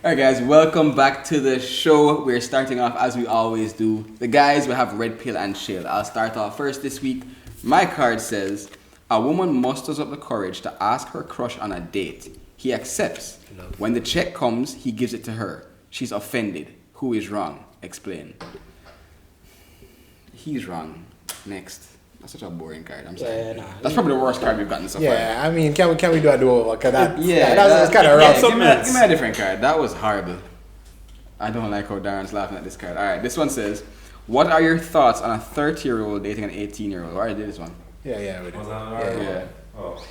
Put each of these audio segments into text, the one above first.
Alright guys, welcome back to the show. We're starting off as we always do. The guys will have red pill and chill. I'll start off first this week. My card says, a woman musters up the courage to ask her crush on a date. He accepts. When the check comes, he gives it to her. She's offended. Who is wrong? Explain. He's wrong. Next. That's such a boring card. I'm sorry. Yeah, nah. That's probably the worst card we've gotten so far. Yeah, I mean, can we do a do-over? Cause that was kind of Yeah, rough. give me a different card. That was horrible. I don't like how Darren's laughing at this card. All right, this one says, what are your thoughts on a 30-year-old dating an 18-year-old? I already did this one. Yeah, we did. Yeah. Oh.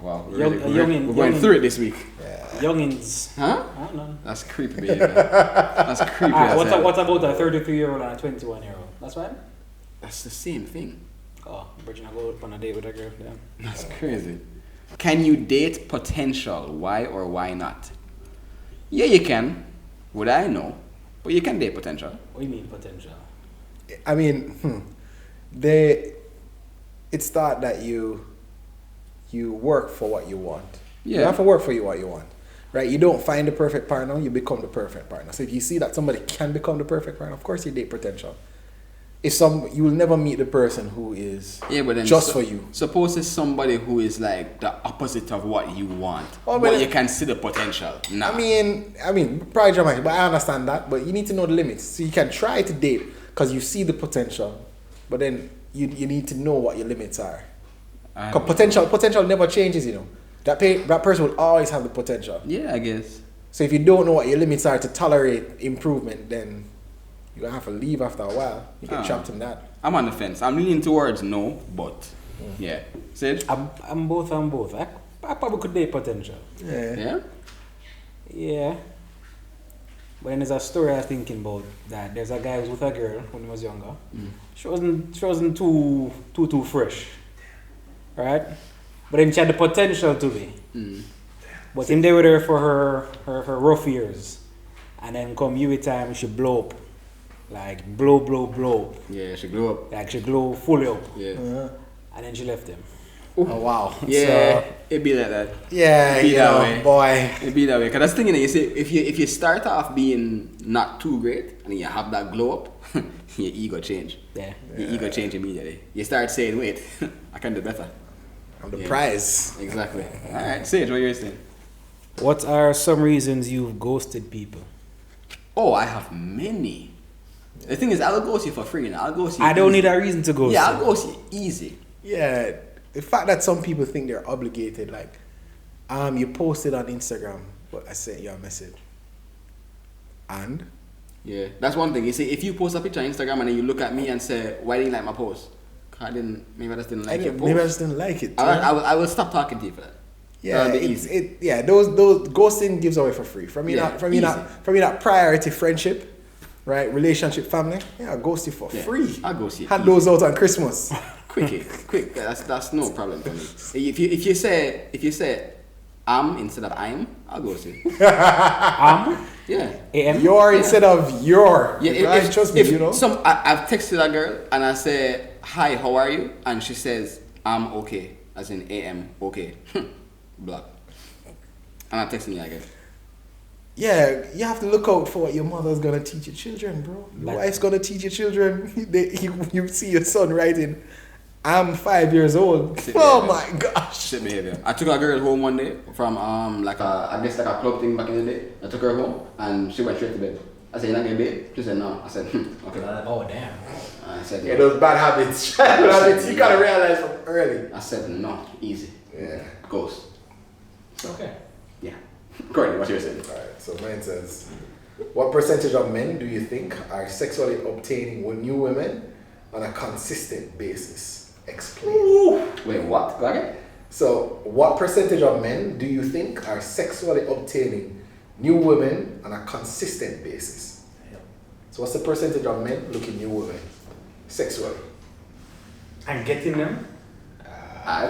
Wow, we're going through it this week. Yeah. Youngins. Huh? I don't know. That's creepy, baby. That's creepy. What about a 33-year-old and a 21-year-old? That's fine? That's the same thing. Oh, Bridget, I go on a date with a girl. Yeah. That's crazy. Can you date potential? Why or why not? Yeah, you can. Would I know? But you can date potential. What do you mean potential? I mean, it's thought that you work for what you want. Yeah. You have to work for what you want. Right? You don't find the perfect partner, you become the perfect partner. So if you see that somebody can become the perfect partner, of course you date potential. You will never meet the person who is but then just for you. Suppose it's somebody who is like the opposite of what you want. Oh, but but you consider potential. Nah. I mean, probably dramatic, but I understand that. But you need to know the limits. So you can try to date because you see the potential, but then you need to know what your limits are. Because potential never changes, you know. That person will always have the potential. Yeah, I guess. So if you don't know what your limits are to tolerate improvement, then you're going to have to leave after a while. You get trapped in that. I'm on the fence. I'm leaning towards no, but yeah. Sid? I'm both. I probably could date potential. Yeah? Yeah. But then there's a story I was thinking about that there's a guy who was with a girl when he was younger. She wasn't too fresh. Right? But then she had the potential to be. But him there with her for her rough years. And then come you time she blow up. Like blow. Yeah, she grew up. Like she glow fully up. Yeah. And then she left him. Oh, wow. Yeah, So, it'd be like that. yeah, It'd be that way. boy. It'd be that way. Because that's the thing, you see, if you start off being not too great and you have that glow up, your ego change. Yeah. Your ego change immediately. You start saying, wait, I can do better. I'm the prize. Exactly. Alright, Sage, what you're saying? What are some reasons you've ghosted people? Oh, I have many. The thing is, I'll ghost you for free now. I'll ghost you. I don't easy. need a reason to ghost Yeah, you. I'll ghost you easy. Yeah, the fact that some people think they're obligated, like, you posted on Instagram, but I sent you a message. And? Yeah, that's one thing. You see, if you post a picture on Instagram and then you look at me and say, why didn't you like my post? Maybe I just didn't like your post. Maybe I just didn't like it. I will stop talking to you for that. Yeah, That'll be easy. those ghosting gives away for free. From you not priority friendship, right? Relationship, family. Yeah, I'll ghost you for free. I'll ghost you. Hand those out on Christmas. Quick. That's no problem for me. If you say instead of I'm, I'll ghost you. Yeah. AM? Your instead of your. Yeah, Trust me, you know. I've texted a girl and I say, hi, how are you? And she says, I'm okay. As in AM, okay. Block. And I'm texting you again. Yeah, you have to look out for what your mother's gonna teach your children, bro. Your wife's gonna teach your children. You see your son writing, I'm 5 years old. My gosh. Shit behavior. I took a girl home one day from like a club thing back in the day. I took her home and she went straight to bed. I said, you're not getting bed? She said, no. I said, okay. Oh, damn. I said, Yeah, those bad habits. You gotta realize from early. I said, no, easy. Yeah. Ghost. Okay. Yeah. Courtney, what's your saying? Alright, so mine says, what percentage of men do you think are sexually obtaining with new women on a consistent basis? Explain. Ooh. Wait, what? Go again? So, what percentage of men do you think are sexually obtaining new women on a consistent basis? So, what's the percentage of men looking new women sexually? And getting them? I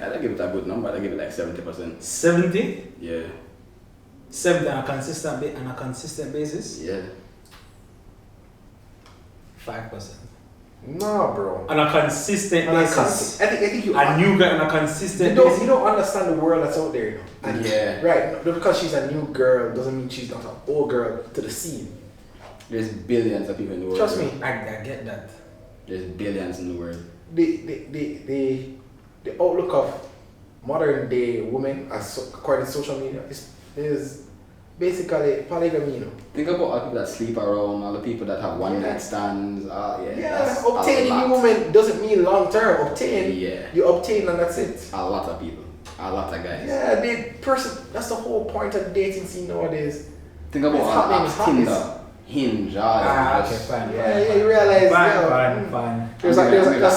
like give it a good number. I give it like 70%. 70? Yeah. 70 on a consistent basis? Yeah. 5%. Nah, bro. On a consistent basis. I think you. A new girl on a consistent You basis. don't understand the world that's out there, you know. And Yeah. Right. No, because she's a new girl doesn't mean she's not an old girl to the scene. There's billions of people in the world. Trust me. I get that. There's billions in the world. The outlook of modern day women, according to social media, is basically polygamy, you know. Think about all the people that sleep around, all the people that have one night stands. That's obtaining a new lot. woman doesn't mean long term. Obtain, Yeah. you obtain and that's it. A lot of people. A lot of guys. Yeah, that's the whole point of the dating scene nowadays. Think about It's all happening, the it's apps, Tinder, Hinge, all that. Okay, fine. Yeah, you realize. Fine. There's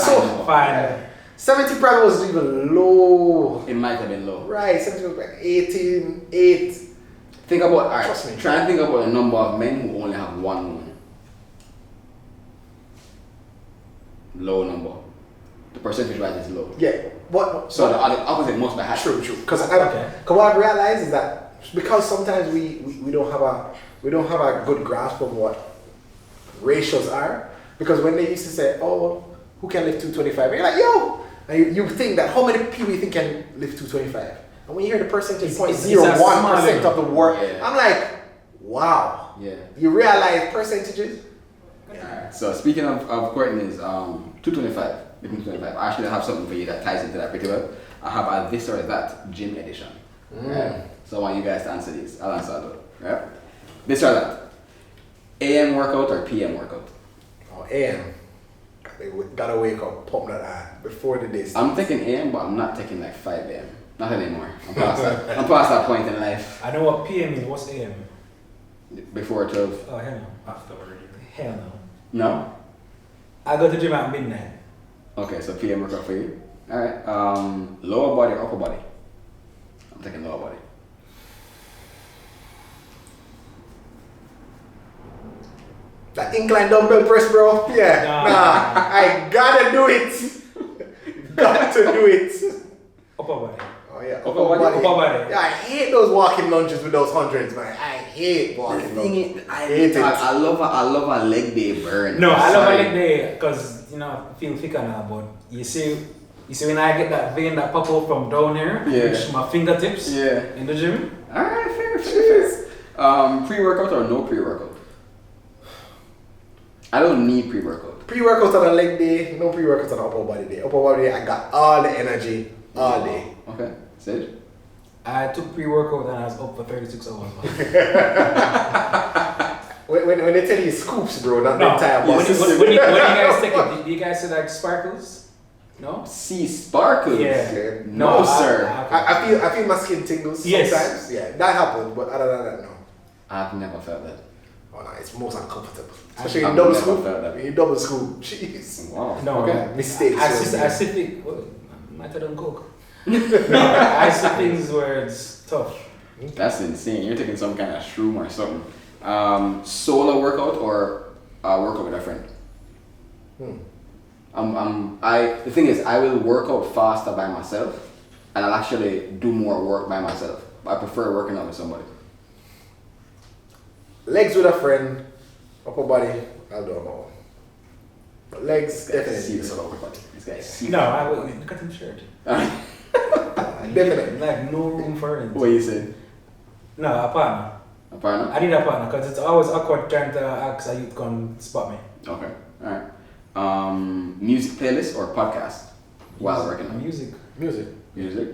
so Fine. 70 probably was even low. It might have been low. Right, 70 was like 18, 8. Think about, alright, Trust me. try and think about the number of men who only have one woman. Low number. The percentage wise is low. Yeah, but So the opposite must be high. true. Because Okay. what I've realized is that because sometimes we don't have a good grasp of what ratios are. Because when they used to say, oh, who can lift 225? You're like, yo! And you think that how many people you think can lift 225? And when you hear the percentage, It's 0.01% of the work, Yeah. I'm like, wow. Yeah. You realize percentages? Alright, so speaking of Courtney's 225, lifting 225, I actually have something for you that ties into that pretty well. I have a this or that gym edition. Right? So I want you guys to answer these. I'll answer that. Right? This or that. AM workout or PM workout? Oh, AM. Gotta wake up, pump that iron before the day starts. I'm taking AM, but I'm not taking like 5 AM. Not anymore. I'm past that. I'm past that point in life. I know what PM is. What's AM? Before 12. Oh, hell no. Afterward. Hell no. No? I go to gym at midnight. Okay, so PM workout for you. Alright. Lower body or upper body? I'm taking lower body. That incline dumbbell press, bro. Yeah. Nah. I gotta do it. Got to do it. Upper body. Oh yeah. Upper body. Upper body. Yeah, I hate those walking lunges with those hundreds, man. I hate The walking thing lunges. is, I hate it. I love a leg day burn. No, I love Sorry. a leg day because I feel thicker now. But you see when I get that vein that pop up from down here, Yeah. which my fingertips, Yeah. in the gym. Alright, fair. Pre-workout or no pre-workout? I don't need pre-workout. Pre-workout on a leg day, no pre-workout on an upper body day. Upper body day, I got all the energy all day. Okay, Sage? I took pre-workout and I was up for 36 hours. When they tell you scoops, bro, not the No, entire when body. you guys take it, do you guys say like sparkles? No? See sparkles? Yeah. No, No, sir. I feel my skin tingles Yes. sometimes. Yeah, that happens, but other than that, no. I've never felt that. Oh no, it's most uncomfortable. Especially I've in double never scoop. felt that. When you double scoop, jeez. Wow. No. Okay. Mistakes. I see things. Might have done coke. No, I see things where it's tough. That's insane. You're taking some kind of shroom or something. Solo workout or workout with a friend? The thing is, I will work out faster by myself, and I'll actually do more work by myself. I prefer working out with somebody. Legs with a friend, upper body, I'll do them all. But legs, definitely. Serious about upper body. This guy's serious. No, I will look at him shirt. Definitely. Like no room for it. What you said? No, a partner. A partner? I need a partner because it's always awkward trying to ask a youth to come spot me. Okay. Alright. Music playlist or podcast while working out? Music. Music. Music?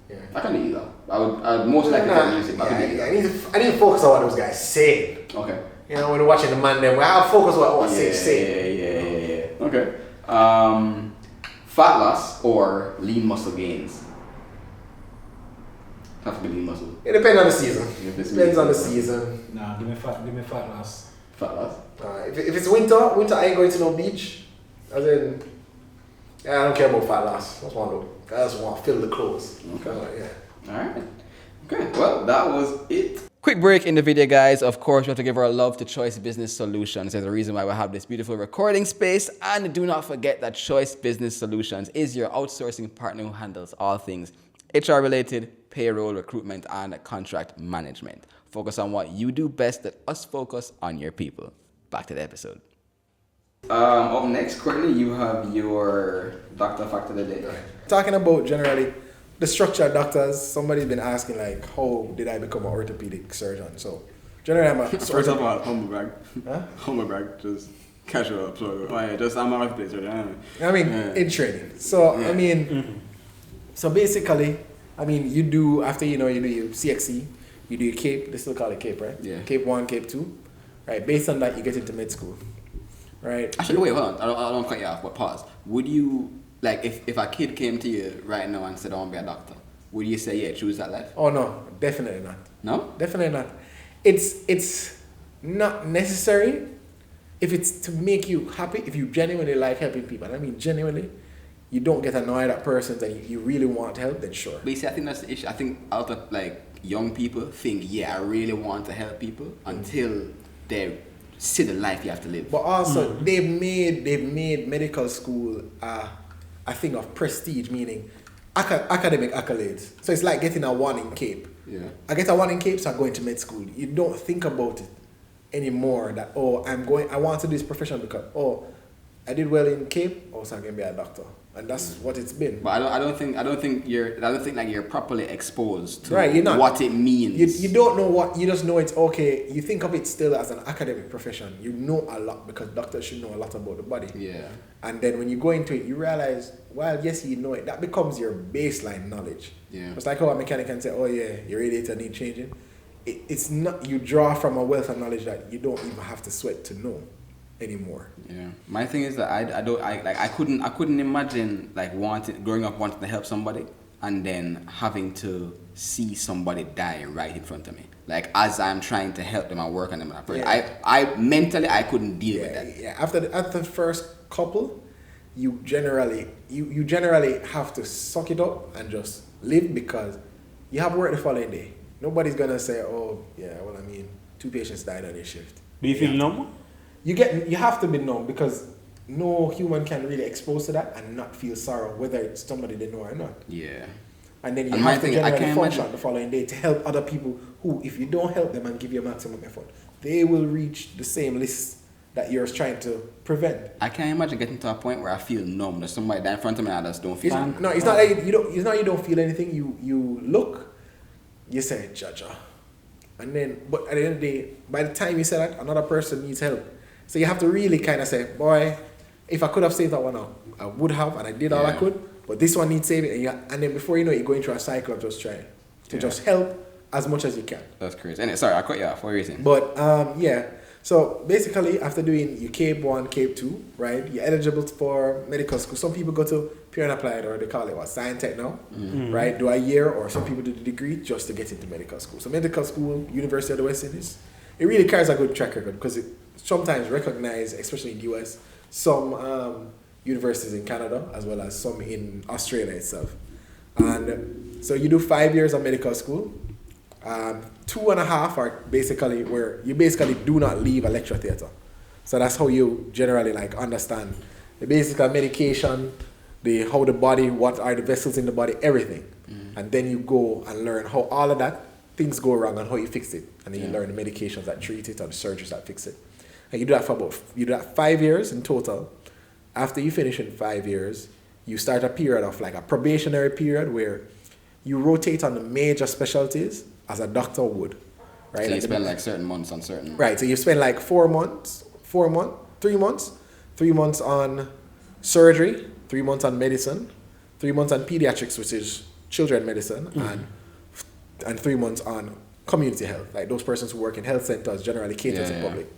Yeah. I can do either. I would most likely Nah, do music, but I can do yeah, either. I need to focus on what those guys say. Okay. You know, when you're watching the man, then we have to focus on what Sage say. Yeah. Okay. Fat loss or lean muscle gains? Have to be lean muscle. It depends on the season. If it's Depends on the season. season. Nah, give me fat loss. Fat loss? If it's winter, I ain't going to no beach. As in, yeah, I don't care about fat loss. I just want to fill the clothes. Okay. Yeah. Alright. Okay, well, that was it. Quick break in the video, guys. Of course, we have to give our love to Choice Business Solutions. There's a reason why we have this beautiful recording space. And do not forget that Choice Business Solutions is your outsourcing partner who handles all things HR related, payroll, recruitment, and contract management. Focus on what you do best. Let us focus on your people. Back to the episode. Up next, Courtney, you have your doctor fact of the day. Talking about generally the structure of doctors, somebody's been asking like, how did I become an orthopedic surgeon? So generally I'm a First of all, humble brag. Huh? Humble brag, just casual plug. Oh yeah, just I'm an orthopedic surgeon. I mean, in training. So, Yeah. I mean, so basically, I mean, you do, after you do your CXC, you do your CAPE, they still call it CAPE, right? Yeah. CAPE 1, CAPE 2, right? Based on that, you get into med school, right? Actually, wait, hold on. I don't cut you off, but pause. Would you, like, if a kid came to you right now and said, I want to be a doctor, would you say, yeah, choose that life? Oh, no, definitely not. No? Definitely not. It's not necessary if it's to make you happy, if you genuinely like helping people. And I mean, genuinely, you don't get annoyed at persons and you really want to help, then sure. But you see, I think that's the issue. I think a lot of, like, young people think, yeah, I really want to help people until they see the life you have to live. But also, they've made medical school a thing of prestige, meaning academic accolades. So it's like getting a 1 in CAPE. Yeah. I get a 1 in CAPE, so I'm going to med school. You don't think about it anymore that, oh, I want to do this profession because, oh, I did well in CAPE, so I'm going to be a doctor. And that's what it's been. But I don't think like you're properly exposed to Right, you're not. what it means. You don't know what, you just know it's okay. You think of it still as an academic profession. You know a lot because doctors should know a lot about the body. Yeah. And then when you go into it, you realize, well, yes, you know it. That becomes your baseline knowledge. Yeah. It's like how a mechanic can say, oh yeah, your radiator need changing. It's not, you draw from a wealth of knowledge that you don't even have to sweat to know anymore. Yeah. My thing is that I couldn't imagine like growing up wanting to help somebody and then having to see somebody die right in front of me. Like as I'm trying to help them and work on them. Yeah. I mentally I couldn't deal with that. Yeah. After the first couple, you generally have to suck it up and just live because you have work the following day. Nobody's gonna say, oh yeah, well I mean, 2 patients died on your shift. Do you feel numb? You have to be numb because no human can really expose to that and not feel sorrow whether it's somebody they know or not. Yeah. And then you And have to generally can't function imagine the following day to help other people who, if you don't help them and give your maximum effort, they will reach the same list that you're trying to prevent. I can't imagine getting to a point where I feel numb. There's somebody there in front of me and I just don't feel it. No, it's not like you don't feel anything. You look, you say, Jaja. And then, but at the end of the day, by the time you say that, another person needs help. So you have to really kind of say, boy, if I could have saved that one, I would have, and I did all I could. But this one needs saving, and then before you know it, you're going through a cycle of just trying to just help as much as you can. That's crazy. Anyway, sorry, I cut you off. What were you saying? But yeah, so basically after doing your CAPE 1, CAPE 2, right, you're eligible for medical school. Some people go to pure and applied, or they call it Science Tech now, right? Do a year, or some people do the degree just to get into medical school. So medical school, University of the West Indies, it really carries a good track record because it sometimes recognized, especially in the US, some universities in Canada as well as some in Australia itself. And so you do 5 years of medical school. 2.5 are basically where you basically do not leave a lecture theater. So that's how you generally like understand the basic medication, how the body, what are the vessels in the body, everything. And then you go and learn how all of that things go wrong and how you fix it. And then you learn the medications that treat it or the surgeries that fix it. And you do that 5 years in total. After you finish in 5 years, you start a period of like a probationary period where you rotate on the major specialties as a doctor would, right? So you spend like certain months on certain. Right. So you spend like 3 months on surgery, 3 months on medicine, 3 months on pediatrics, which is children medicine, and 3 months on community health, like those persons who work in health centers generally cater to the public.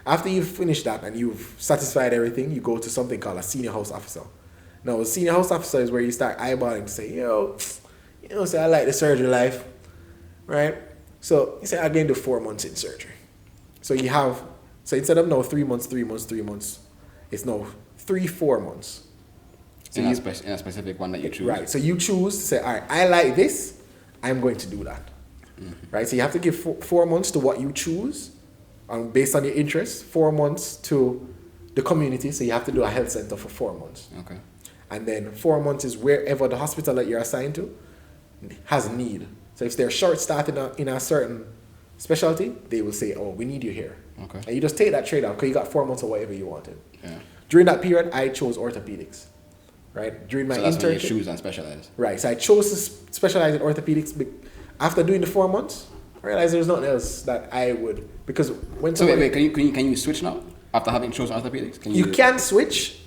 After you've finished that and you've satisfied everything, you go to something called a senior house officer. Now, a senior house officer is where you start eyeballing to say, say I like the surgery life, right? So you say I'm going to do 4 months in surgery. So instead of now 3 months, it's now 3-4 months. So in a specific one that you choose. Right. So you choose to say, all right, I like this, I'm going to do that. Right. So you have to give 4 months to what you choose, based on your interests. 4 months to the community. So you have to do a health center for 4 months. Okay. And then 4 months is wherever the hospital that you're assigned to has need. So if they're short-staffed in a certain specialty, they will say, oh, we need you here. Okay. And you just take that trade-off because you got 4 months or whatever you wanted. Yeah. During that period, I chose orthopedics. Right? During my So that's when you internship. choose and specialize. Right. So I chose to specialize in orthopedics. After doing the 4 months, I realized there's nothing else that I would, because when So wait, can you switch now after having chosen orthopedics? you can switch.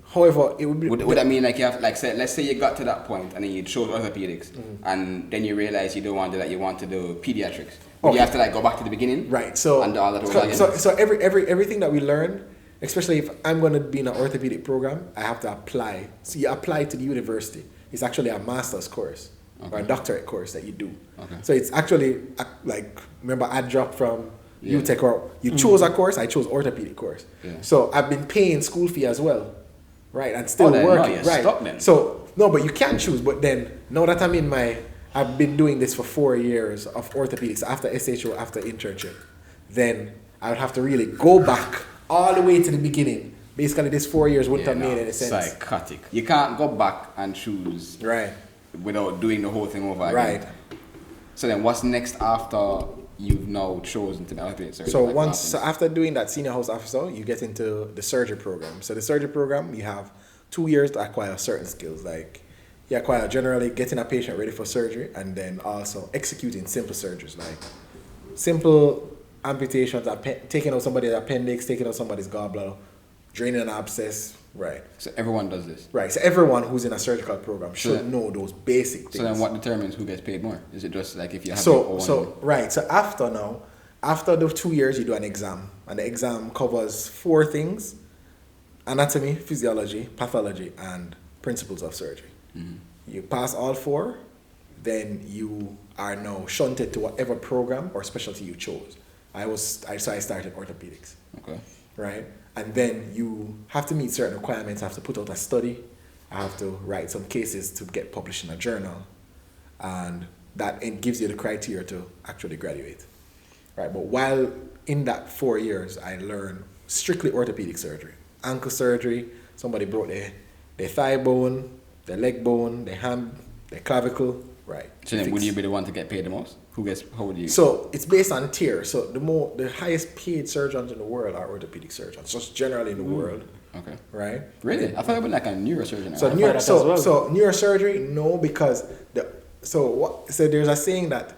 However, it would be. Would that mean like you have let's say you got to that point and then you chose orthopedics and then you realize you don't want to do that, you want to do pediatrics? Would you have to like go back to the beginning? Right. So and do all that over again? so everything that we learn, especially if I'm going to be in an orthopedic program, I have to apply. So you apply to the university. It's actually a master's course or a doctorate course that you do. Okay. So it's actually like, remember I dropped from UTech, or you chose a course, I chose orthopedic course. Yeah. So I've been paying school fee as well. Right, and still then, working. no, Right. stop then. So no, but you can choose. But then now that I've been doing this for 4 years of orthopedics after SHO, after internship, then I would have to really go back all the way to the beginning. Basically, this 4 years wouldn't have made any sense. Psychotic. You can't go back and choose Right. without doing the whole thing over again. Right. So then what's next after you've now chosen to be orthopedic surgeon? So Like, after doing that senior house officer, you get into the surgery program. So the surgery program, you have 2 years to acquire certain skills, like you acquire generally getting a patient ready for surgery, and then also executing simple surgeries, like simple amputations, taking out somebody's appendix, taking out somebody's gallbladder, draining an abscess. Right. So everyone does this. Right. So everyone who's in a surgical program should know those basic things. So then what determines who gets paid more? Is it just like if you have your own... So after the 2 years, you do an exam. And the exam covers 4 things: anatomy, physiology, pathology, and principles of surgery. Mm-hmm. You pass all 4, then you are now shunted to whatever program or specialty you chose. So I started orthopedics. Okay. Right? And then you have to meet certain requirements. I have to put out a study. I have to write some cases to get published in a journal. And that it gives you the criteria to actually graduate. Right? But while in that 4 years, I learned strictly orthopedic surgery. Ankle surgery, somebody broke their thigh bone, their leg bone, their hand, their clavicle. Right. So then would you be the one to get paid the most? How would you? So it's based on tier. So the highest paid surgeons in the world are orthopedic surgeons, just generally in the world. Okay. Right? Really? I thought it would be like a neurosurgeon. So neurosurgery, no, because there's a saying that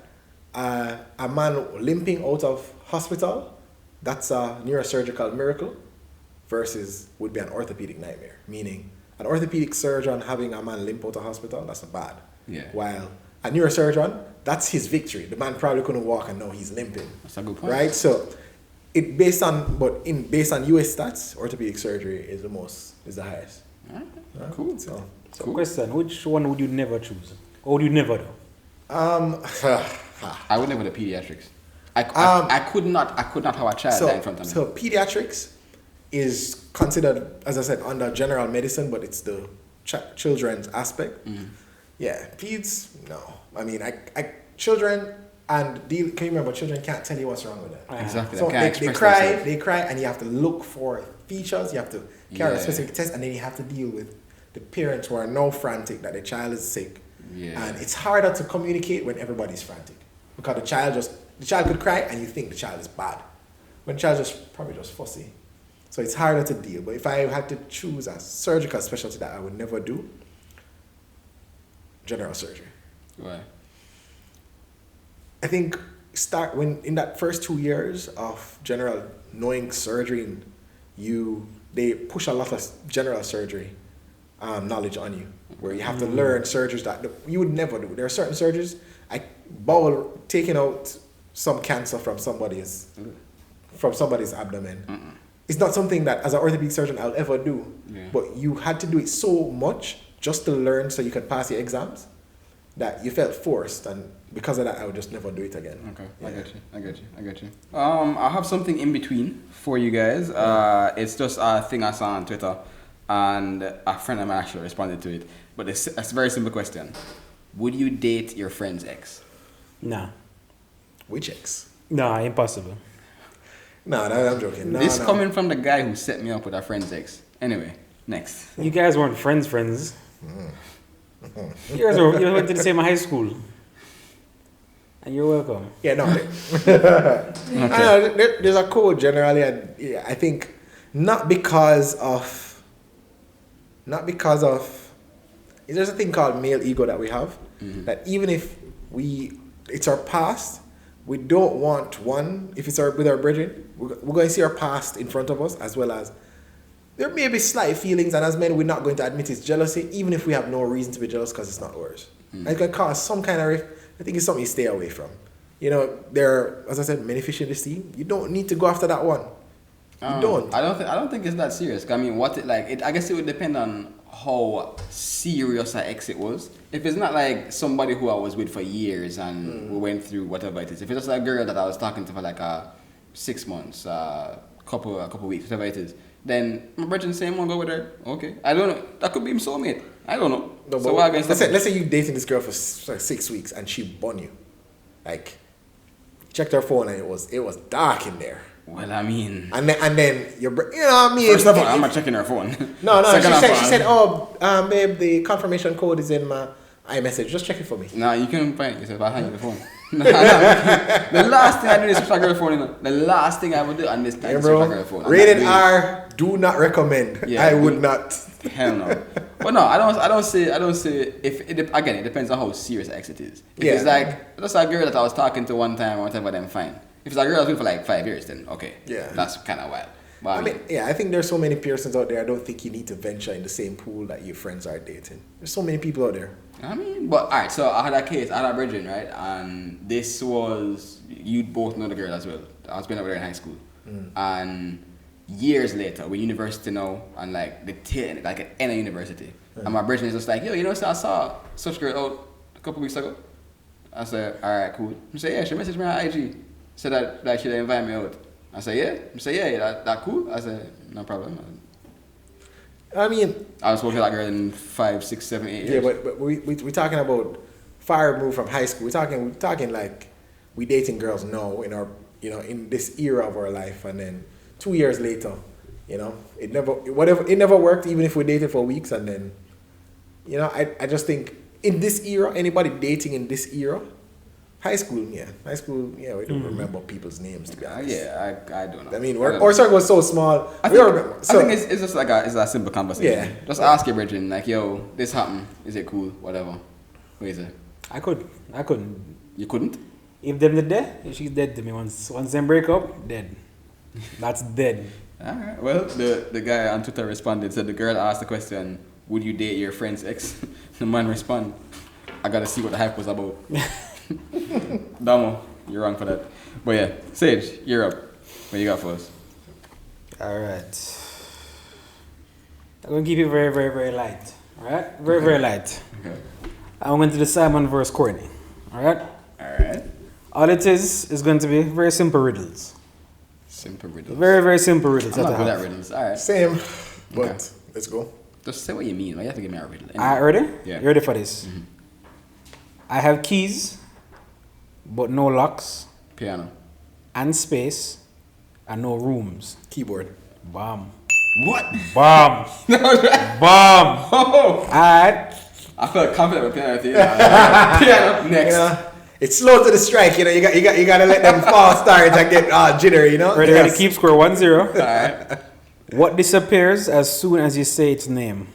a man limping out of hospital, that's a neurosurgical miracle, versus would be an orthopedic nightmare. Meaning, an orthopedic surgeon having a man limp out of hospital, that's bad. Yeah. While a neurosurgeon, that's his victory. The man probably couldn't walk and now he's limping. That's a good point. Right? So based on US stats, orthopedic surgery is the highest. Right. Cool. So cool. Question: which one would you never choose? Or would you never do? I would never do pediatrics. I could not have a child there in front of me. So pediatrics is considered, as I said, under general medicine, but it's the children's aspect. Mm-hmm. Yeah, peds, no. I mean, children, and can you remember, children can't tell you what's wrong with them. Exactly. So they cry, and you have to look for features, you have to carry a specific test, and then you have to deal with the parents who are now frantic that the child is sick. Yeah. And it's harder to communicate when everybody's frantic. Because the child could cry and you think the child is bad. When the child is probably just fussy. So it's harder to deal. But if I had to choose a surgical specialty that I would never do, general surgery. Why? I think in that first 2 years of general knowing surgery, they push a lot of general surgery knowledge on you, where you have to learn surgeries that you would never do. There are certain surgeries, taking out some cancer from somebody's abdomen. Mm-mm. It's not something that as an orthopedic surgeon I'll ever do. Yeah. But you had to do it so much just to learn so you could pass your exams that you felt forced, and because of that I would just never do it again. Okay, yeah. I get you. I have something in between for you guys. It's just a thing I saw on Twitter, and a friend of mine actually responded to it. But it's a very simple question. Would you date your friend's ex? Nah. Which ex? Nah, impossible. No, I'm joking. This coming from the guy who set me up with a friend's ex. Anyway, next. You guys weren't friends. You guys went to the same high school. And you're welcome. Yeah, no. Okay. There's a code generally, and I think not because of not because of. There's a thing called male ego that we have. That even if it's our past, we don't want one. If it's with our brethren, we're going to see our past in front of us, as well as there may be slight feelings, and as men, we're not going to admit it's jealousy, even if we have no reason to be jealous because it's not ours. And it can cause some kind of rift. I think it's something you stay away from. You know, there are, as I said, many fish in the sea. You don't need to go after that one. You don't. I don't think it's that serious. I mean, I guess it would depend on how serious our exit was. If it's not like somebody who I was with for years and we went through whatever it is. If it's just a girl that I was talking to for like 6 months, a couple weeks, whatever it is, then my brother saying, "I'm gonna go with her." Okay, I don't know. That could be him soulmate. I don't know. No, so let's say you dating this girl for like 6 weeks and she bun you, like checked her phone and it was dark in there. Well, I mean, and then you know what I mean. First of all, I'm not checking her phone. No. She said, "Oh, babe, the confirmation code is in my iMessage. Just check it for me." No, you can find it yourself. I'll hand you the phone. No. The last thing I do is switch a girl phone. You know? The last thing I would do on this time is switch a girl phone. Rated R. Do not recommend. Yeah, I would not. Hell no. But no, I don't say if it, again, it depends on how serious the exit is. If it's like just a girl that I was talking to one time or whatever, then fine. If it's a girl I was with for like 5 years, then okay. Yeah. That's kind of wild. But I think there's so many persons out there. I don't think you need to venture in the same pool that your friends are dating. There's so many people out there. I mean, but alright, so I had a case, I had a brethren, right? And this was, you both know the girl as well. I was been over there in high school. And years later, we're university now, and like the tail, like at end of university. And my brethren is just like, yo, you know, so I saw such girl out a couple weeks ago. I said, alright, cool. He said, yeah, she messaged me on IG. Said that she'd invite me out. I said, yeah. He said, yeah, that cool? I said, no problem. I mean, I was working with that girl in 5, 6, 7, 8 years. Yeah, but we're talking about far removed from high school. We're talking like we dating girls now in our, you know, in this era of our life, and then 2 years later, you know, it never worked, even if we dated for weeks, and then, you know, I just think in this era, anybody dating in this era, high school, we don't remember people's names, to be honest. I don't know. I mean, our circle was so small. I think it's just like it's a simple conversation. Yeah. Just ask your brethren, like, yo, this happened. Is it cool? Whatever. What is it? I couldn't. You couldn't? If them the dead, if she's dead to me. Once them break up, dead. That's dead. Alright. Well, the guy on Twitter responded, said the girl asked the question, would you date your friend's ex? The man responded, I gotta see what the hype was about. Tomo, you're wrong for that. But yeah, Sage, you're up. What you got for us? Alright. I'm gonna keep it very, very, very light. Alright? Very, very light. Okay. I'm going to the Simon versus Courtney. Alright? Alright. All it is going to be very simple riddles. Simple riddles. Very, very simple riddles. I'm not good at riddles. Alright. Same. But let's go. Just say what you mean. Why you have to give me a riddle? Anyway. Alright, ready? Yeah. You ready for this? Mm-hmm. I have keys, but no locks. Piano. And space, and no rooms. Keyboard. Bomb. What? Bomb. Bomb. Oh. Alright. I felt confident with piano. Piano. Next. You know, it's slow to the strike. You know, you gotta let them false starts and get jittery. You know. Ready? Keep score 1-0. Alright. What disappears as soon as you say its name?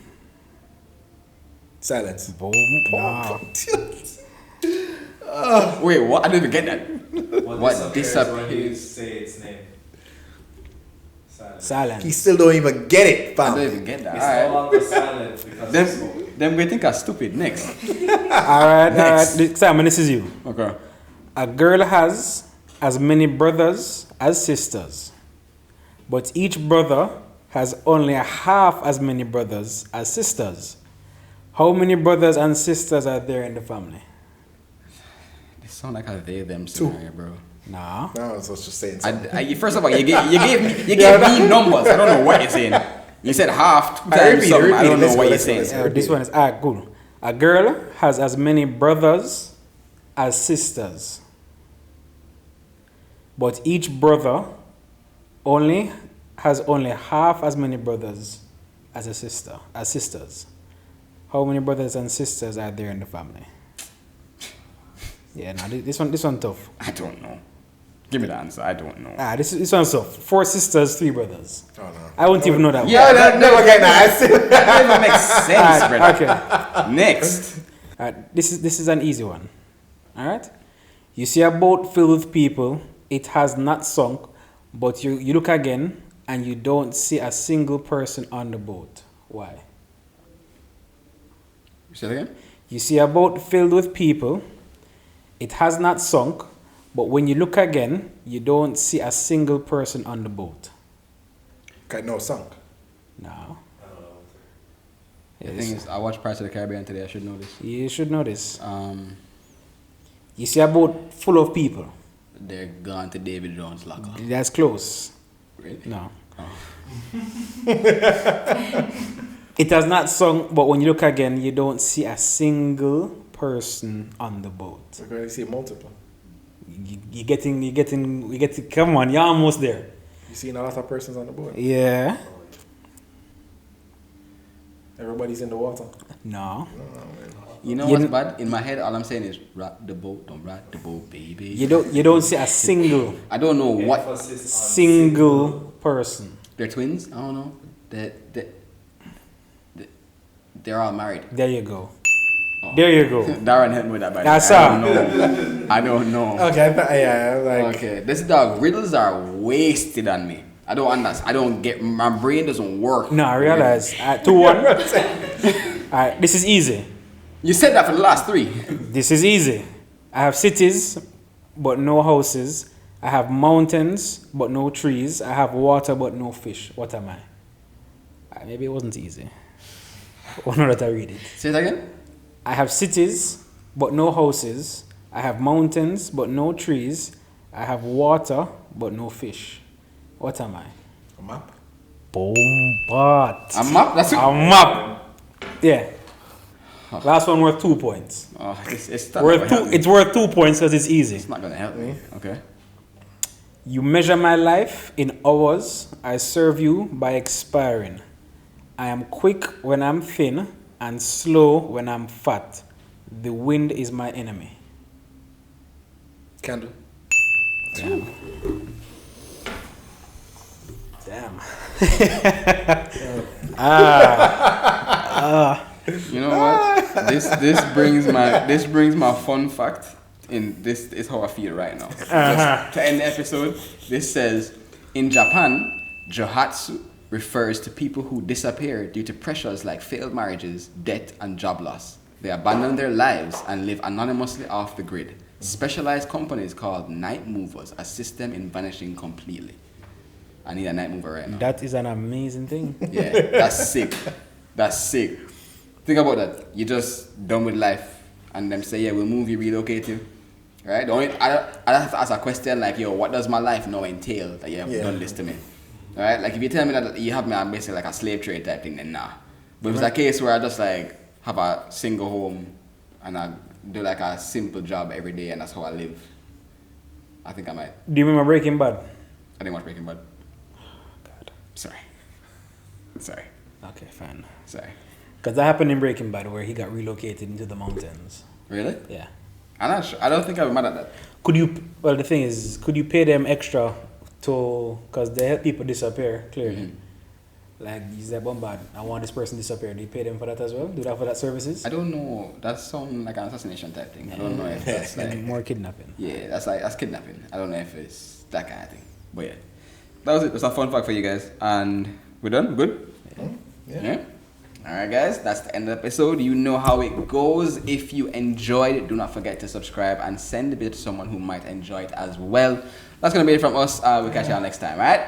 Silence. Boom. Wow. Wait, what? I didn't even get that. What disappears when you say its name? Silence. He still don't even get it, fam. I don't even get that. It's Alright. no longer silent because Them we think are stupid. Next. Alright. Simon, this is you. Okay. A girl has as many brothers as sisters, but each brother has only half as many brothers as sisters. How many brothers and sisters are there in the family? They sound like a they-them scenario, bro. Nah. No, I was just saying something. First of all, you gave me numbers. I don't know what you're saying. You said half, 2 times something. I don't know what you're saying. This one is cool. A girl has as many brothers as sisters, but each brother has only half as many brothers as sisters. How many brothers and sisters are there in the family? Yeah, now this one tough. I don't know. Give me the answer. I don't know. This one's so 4 sisters, 3 brothers. Oh, no. I wouldn't even know that Yeah, that never get nice. that doesn't make sense, brother. Okay. Next. This is an easy one. All right. You see a boat filled with people. It has not sunk, but you look again and you don't see a single person on the boat. Why? Say it again. You see a boat filled with people. It has not sunk, but when you look again, you don't see a single person on the boat. Okay, no, sunk. No. The thing is, I watched Pirates of the Caribbean today. I should know this. You should know this. You see a boat full of people. They're gone to David Jones' locker. That's close. Really? No. Oh. It has not sunk, but when you look again, you don't see a single person on the boat. So can you see multiple? You getting. Come on, you're almost there. You seen a lot of persons on the boat. Yeah. Everybody's in the water. No. You know what's bad? In my head, all I'm saying is rock the boat, don't rock the boat, baby. You don't see a single I don't know what. Emphasis on single person. They're twins? I don't know. They're all married. There you go. Oh. There you go. Darren helped me with that, by the That's way. all. I don't know. Okay, yeah, like Okay, this dog riddles are wasted on me. I don't understand. I don't get. My brain doesn't work. No, I realize. 2-1. Alright, this is easy. You said that for the last 3. This is easy. I have cities, but no houses. I have mountains, but no trees. I have water, but no fish. What am I? Maybe it wasn't easy. Or not that I read it. Say it again. I have cities, but no houses. I have mountains, but no trees. I have water, but no fish. What am I? a map. Bombat. A map? That's A map. Yeah. Last one worth 2 points. Oh, it's It's worth 2 points because it's easy. It's not gonna help me. Okay. You measure my life in hours. I serve you by expiring. I am quick when I'm thin and slow when I'm fat. The wind is my enemy. Candle. Damn. Damn. You know what? This brings my fun fact. In this is how I feel right now. Just to end the episode, this says in Japan, Johatsu refers to people who disappear due to pressures like failed marriages, debt, and job loss. They abandon their lives and live anonymously off the grid. Specialized companies called night movers assist them in vanishing completely. I need a night mover right now. That is an amazing thing. Yeah, that's sick. That's sick. Think about that. You're just done with life, and them say, "Yeah, we'll move you, relocate you." Right? I have to ask a question like, "Yo, what does my life now entail that you have done this to me?" Right? Like if you tell me that you have me on basically like a slave trade type thing, then nah. But if it's a case where I just like have a single home and I do like a simple job every day and that's how I live, I think I might. Do you remember Breaking Bad? I didn't watch Breaking Bad. God. Sorry. Okay, fine. Sorry. Because that happened in Breaking Bad where he got relocated into the mountains. Really? Yeah. I'm not sure. I don't think I'm mad at that. Well, the thing is, could you pay them extra because they help people disappear, clearly. Mm-hmm. Like, you say, Bombard, I want this person disappeared. Do you pay them for that as well? Do that for that services? I don't know. That sounds like an assassination type thing. I don't know if that's like... More kidnapping. Yeah, that's kidnapping. I don't know if it's that kind of thing. But yeah. That was it. That's a fun fact for you guys. And we're done? We're good? Yeah. Alright guys, that's the end of the episode. You know how it goes. If you enjoyed it, do not forget to subscribe and send the video to someone who might enjoy it as well. That's going to be it from us. We'll catch y'all next time, alright?